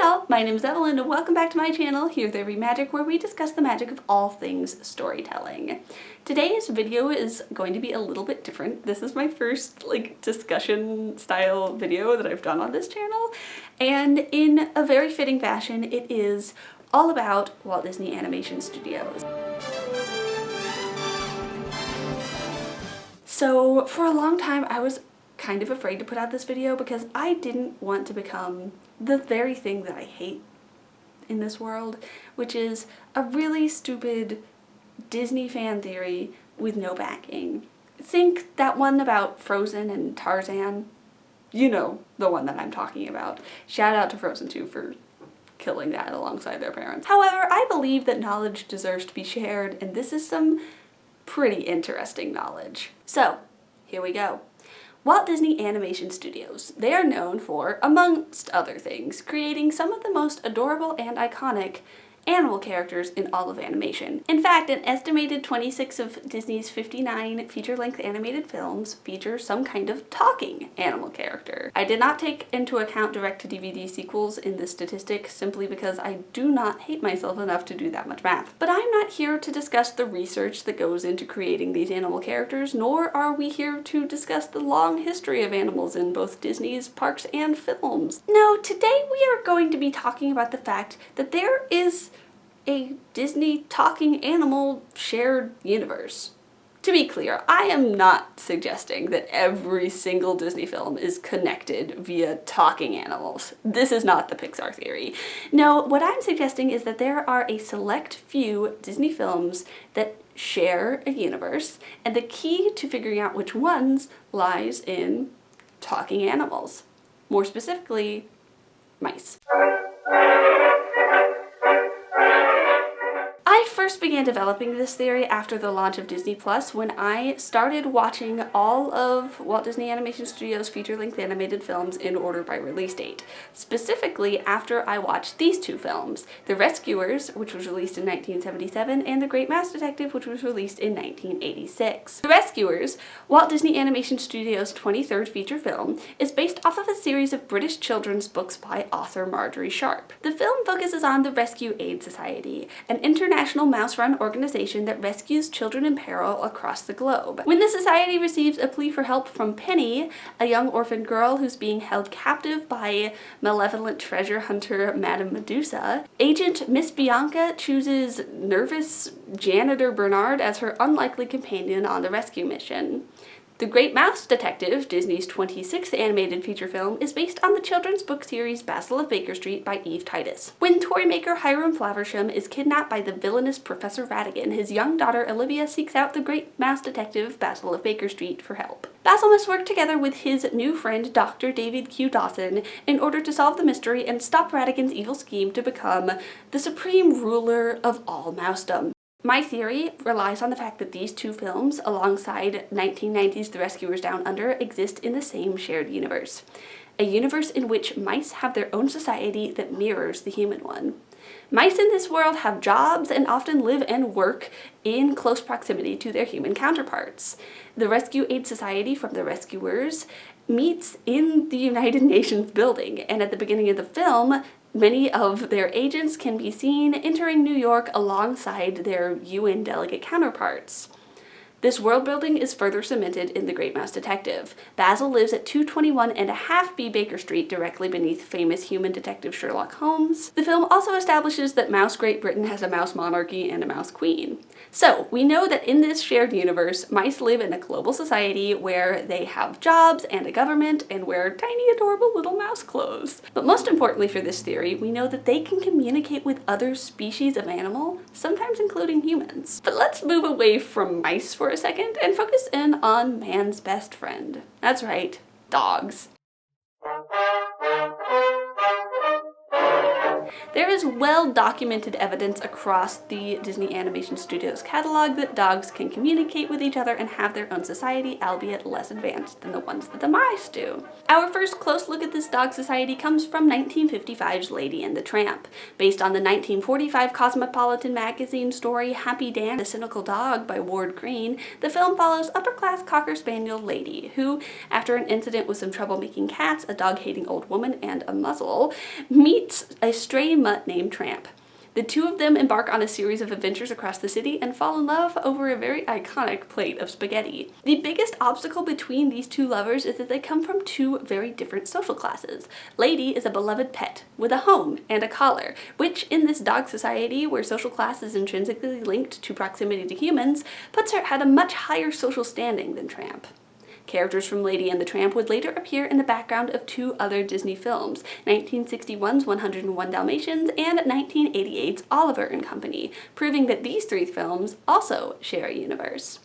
y'all, my name is Evelyn and welcome back to my channel, Here There Be Magic, where we discuss the magic of all things storytelling. Today's video is going to be a little bit different. This is my first discussion style video that I've done on this channel, and in a very fitting fashion, it is all about Walt Disney Animation Studios. So for a long time I was kind of afraid to put out this video because I didn't want to become the very thing that I hate in this world, which is a really stupid Disney fan theory with no backing. Think that one about Frozen and Tarzan. You know the one that I'm talking about. Shout out to Frozen 2 for killing that alongside their parents. However, I believe that knowledge deserves to be shared, and this is some pretty interesting knowledge. So, here we go. Walt Disney Animation Studios. They are known for, amongst other things, creating some of the most adorable and iconic animal characters in all of animation. In fact, an estimated 26 of Disney's 59 feature-length animated films feature some kind of talking animal character. I did not take into account direct-to-DVD sequels in this statistic simply because I do not hate myself enough to do that much math. But I'm not here to discuss the research that goes into creating these animal characters, nor are we here to discuss the long history of animals in both Disney's parks and films. No, today we are going to be talking about the fact that there is a Disney talking animal shared universe. To be clear, I am not suggesting that every single Disney film is connected via talking animals. This is not the Pixar theory. No, what I'm suggesting is that there are a select few Disney films that share a universe, and the key to figuring out which ones lies in talking animals. More specifically, mice. I first began developing this theory after the launch of Disney Plus when I started watching all of Walt Disney Animation Studios feature-length animated films in order by release date. Specifically after I watched these two films, The Rescuers, which was released in 1977, and The Great Mouse Detective, which was released in 1986. The Rescuers, Walt Disney Animation Studios' 23rd feature film, is based off of a series of British children's books by author Marjorie Sharp. The film focuses on the Rescue Aid Society, an international mouse-run organization that rescues children in peril across the globe. When the society receives a plea for help from Penny, a young orphan girl who's being held captive by malevolent treasure hunter Madame Medusa, Agent Miss Bianca chooses nervous janitor Bernard as her unlikely companion on the rescue mission. The Great Mouse Detective, Disney's 26th animated feature film, is based on the children's book series Basil of Baker Street by Eve Titus. When toy maker Hiram Flaversham is kidnapped by the villainous Professor Ratigan, his young daughter Olivia seeks out the Great Mouse Detective, Basil of Baker Street, for help. Basil must work together with his new friend Dr. David Q. Dawson in order to solve the mystery and stop Ratigan's evil scheme to become the supreme ruler of all mousedom. My theory relies on the fact that these two films, alongside 1990's The Rescuers Down Under, exist in the same shared universe. A universe in which mice have their own society that mirrors the human one. Mice in this world have jobs and often live and work in close proximity to their human counterparts. The Rescue Aid Society from The Rescuers meets in the United Nations building, and at the beginning of the film, many of their agents can be seen entering New York alongside their UN delegate counterparts. This world building is further cemented in The Great Mouse Detective. Basil lives at 221.5 B Baker Street, directly beneath famous human detective Sherlock Holmes. The film also establishes that Mouse Great Britain has a mouse monarchy and a mouse queen. So, we know that in this shared universe, mice live in a global society where they have jobs and a government and wear tiny adorable little mouse clothes. But most importantly for this theory, we know that they can communicate with other species of animal, sometimes including humans. But let's move away from mice for a second and focus in on man's best friend. That's right, dogs. There is well-documented evidence across the Disney Animation Studios catalog that dogs can communicate with each other and have their own society, albeit less advanced than the ones that the mice do. Our first close look at this dog society comes from 1955's Lady and the Tramp. Based on the 1945 Cosmopolitan magazine story Happy Dan, the Cynical Dog by Ward Green, the film follows upper-class Cocker Spaniel Lady, who, after an incident with some troublemaking cats, a dog-hating old woman, and a muzzle, meets a stray mutt named Tramp. The two of them embark on a series of adventures across the city and fall in love over a very iconic plate of spaghetti. The biggest obstacle between these two lovers is that they come from two very different social classes. Lady is a beloved pet with a home and a collar, which in this dog society where social class is intrinsically linked to proximity to humans, puts her at a much higher social standing than Tramp. Characters from Lady and the Tramp would later appear in the background of two other Disney films, 1961's 101 Dalmatians and 1988's Oliver and Company, proving that these three films also share a universe.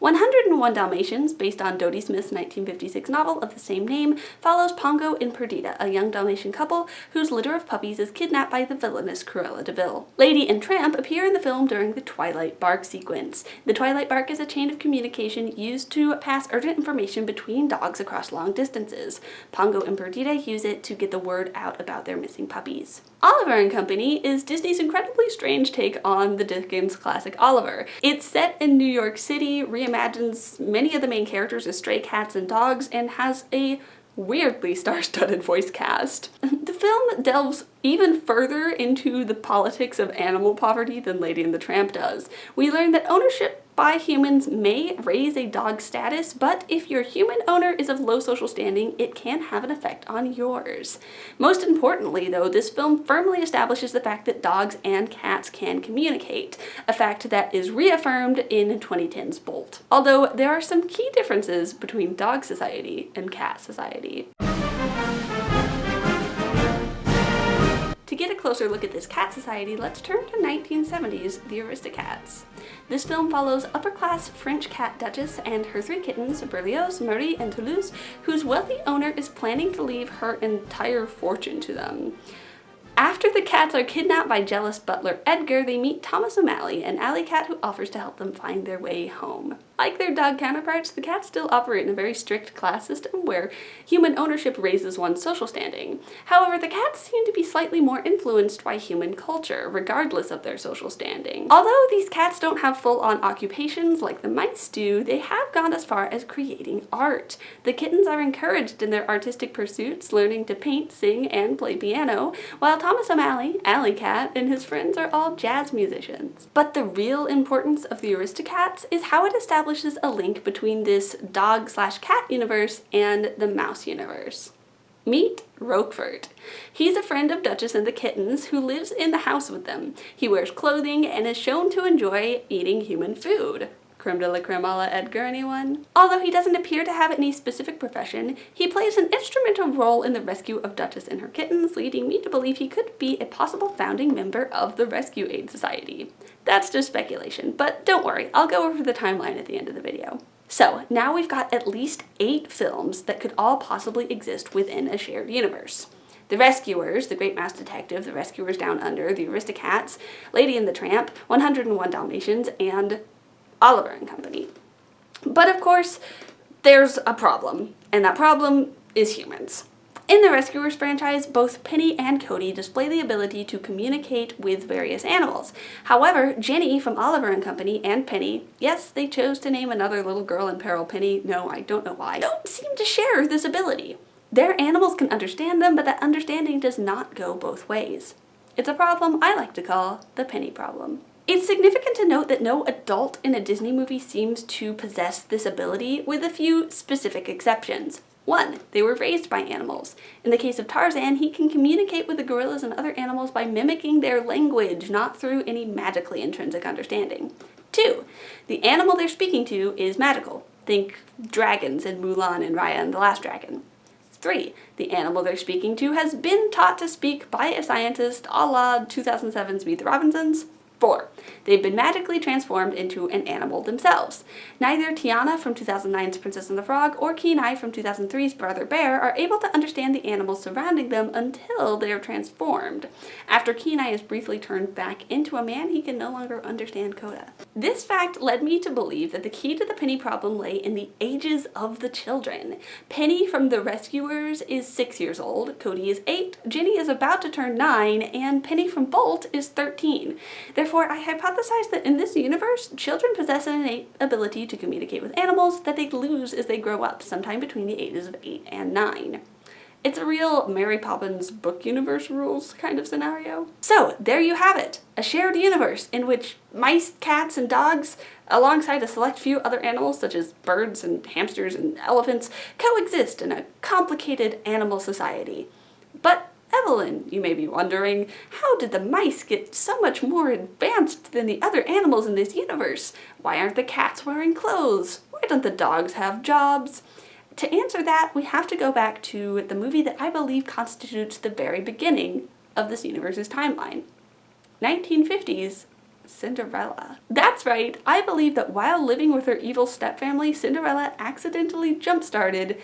101 Dalmatians, based on Dodie Smith's 1956 novel of the same name, follows Pongo and Perdita, a young Dalmatian couple whose litter of puppies is kidnapped by the villainous Cruella de Vil. Lady and Tramp appear in the film during the Twilight Bark sequence. The Twilight Bark is a chain of communication used to pass urgent information between dogs across long distances. Pongo and Perdita use it to get the word out about their missing puppies. Oliver and Company is Disney's incredibly strange take on the Dickens classic Oliver. It's set in New York City, reimagines many of the main characters as stray cats and dogs, and has a weirdly star-studded voice cast. The film delves even further into the politics of animal poverty than Lady and the Tramp does. We learn that ownership by humans may raise a dog's status, but if your human owner is of low social standing, it can have an effect on yours. Most importantly, though, this film firmly establishes the fact that dogs and cats can communicate, a fact that is reaffirmed in 2010's Bolt. Although there are some key differences between dog society and cat society. To get a closer look at this cat society, let's turn to 1970's The Aristocats. This film follows upper-class French cat Duchess and her three kittens, Berlioz, Marie, and Toulouse, whose wealthy owner is planning to leave her entire fortune to them. After the cats are kidnapped by jealous butler Edgar, they meet Thomas O'Malley, an alley cat who offers to help them find their way home. Like their dog counterparts, the cats still operate in a very strict class system where human ownership raises one's social standing. However, the cats seem to be slightly more influenced by human culture, regardless of their social standing. Although these cats don't have full-on occupations like the mice do, they have gone as far as creating art. The kittens are encouraged in their artistic pursuits, learning to paint, sing, and play piano, while Thomas O'Malley, Alley Cat, and his friends are all jazz musicians. But the real importance of the Aristocats is how it establishes a link between this dog/cat universe and the mouse universe. Meet Roquefort. He's a friend of Duchess and the kittens who lives in the house with them. He wears clothing and is shown to enjoy eating human food. Creme de la creme a la Edgar, anyone? Although he doesn't appear to have any specific profession, he plays an instrumental role in the rescue of Duchess and her kittens, leading me to believe he could be a possible founding member of the Rescue Aid Society. That's just speculation, but don't worry, I'll go over the timeline at the end of the video. So, now we've got at least 8 films that could all possibly exist within a shared universe. The Rescuers, The Great Mouse Detective, The Rescuers Down Under, The Aristocats, Lady and the Tramp, 101 Dalmatians, and Oliver and Company. But of course, there's a problem, and that problem is humans. In the Rescuers franchise, both Penny and Cody display the ability to communicate with various animals. However, Jenny from Oliver and Company and Penny, yes, they chose to name another little girl in peril Penny, no, I don't know why, don't seem to share this ability. Their animals can understand them, but that understanding does not go both ways. It's a problem I like to call the Penny problem. It's significant to note that no adult in a Disney movie seems to possess this ability, with a few specific exceptions. 1. They were raised by animals. In the case of Tarzan, he can communicate with the gorillas and other animals by mimicking their language, not through any magically intrinsic understanding. 2. The animal they're speaking to is magical. Think dragons in Mulan and Raya and the Last Dragon. 3. The animal they're speaking to has been taught to speak by a scientist a la 2007's Meet the Robinsons. 4. They've been magically transformed into an animal themselves. Neither Tiana from 2009's Princess and the Frog or Kenai from 2003's Brother Bear are able to understand the animals surrounding them until they are transformed. After Kenai is briefly turned back into a man, he can no longer understand Coda. This fact led me to believe that the key to the Penny problem lay in the ages of the children. Penny from The Rescuers is 6 years old, Cody is 8, Ginny is about to turn 9, and Penny from Bolt is 13. Therefore, I hypothesize that in this universe, children possess an innate ability to communicate with animals that they lose as they grow up, sometime between the ages of 8 and 9. It's a real Mary Poppins book universe rules kind of scenario. So, there you have it. A shared universe in which mice, cats, and dogs, alongside a select few other animals such as birds and hamsters and elephants, coexist in a complicated animal society. But Evelyn, you may be wondering, how did the mice get so much more advanced than the other animals in this universe? Why aren't the cats wearing clothes? Why don't the dogs have jobs? To answer that, we have to go back to the movie that I believe constitutes the very beginning of this universe's timeline. 1950's Cinderella. That's right, I believe that while living with her evil stepfamily, Cinderella accidentally jump-started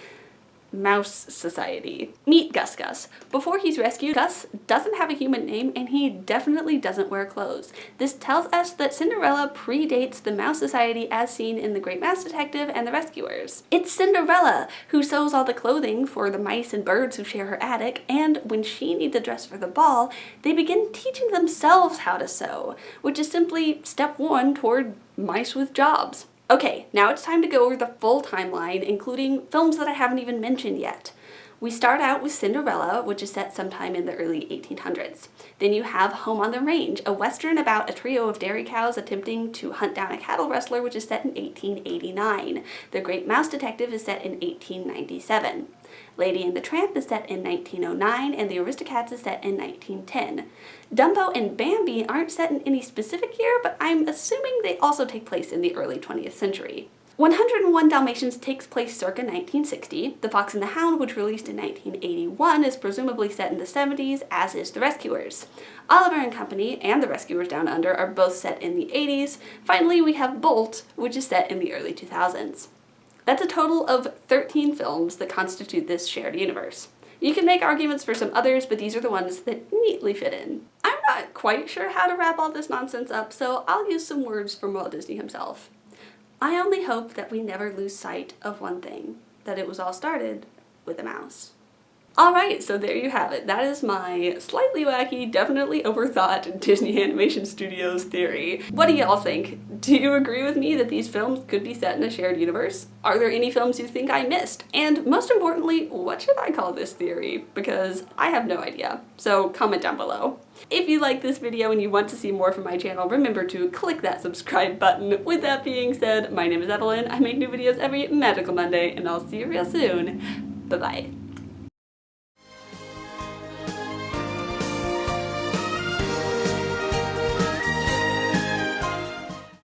Mouse Society. Meet Gus Gus. Before he's rescued, Gus doesn't have a human name and he definitely doesn't wear clothes. This tells us that Cinderella predates the Mouse Society as seen in The Great Mouse Detective and The Rescuers. It's Cinderella who sews all the clothing for the mice and birds who share her attic, and when she needs a dress for the ball, they begin teaching themselves how to sew, which is simply step 1 toward mice with jobs. Okay, now it's time to go over the full timeline, including films that I haven't even mentioned yet. We start out with Cinderella, which is set sometime in the early 1800s. Then you have Home on the Range, a western about a trio of dairy cows attempting to hunt down a cattle rustler, which is set in 1889. The Great Mouse Detective is set in 1897. Lady and the Tramp is set in 1909, and The Aristocats is set in 1910. Dumbo and Bambi aren't set in any specific year, but I'm assuming they also take place in the early 20th century. 101 Dalmatians takes place circa 1960. The Fox and the Hound, which released in 1981, is presumably set in the 70s, as is The Rescuers. Oliver and Company and The Rescuers Down Under are both set in the 80s. Finally, we have Bolt, which is set in the early 2000s. That's a total of 13 films that constitute this shared universe. You can make arguments for some others, but these are the ones that neatly fit in. I'm not quite sure how to wrap all this nonsense up, so I'll use some words from Walt Disney himself. I only hope that we never lose sight of one thing, that it was all started with a mouse. Alright, so there you have it. That is my slightly wacky, definitely overthought Disney Animation Studios theory. What do y'all think? Do you agree with me that these films could be set in a shared universe? Are there any films you think I missed? And most importantly, what should I call this theory? Because I have no idea. So comment down below. If you like this video and you want to see more from my channel, remember to click that subscribe button. With that being said, my name is Evelyn. I make new videos every magical Monday, and I'll see you real soon. Bye-bye.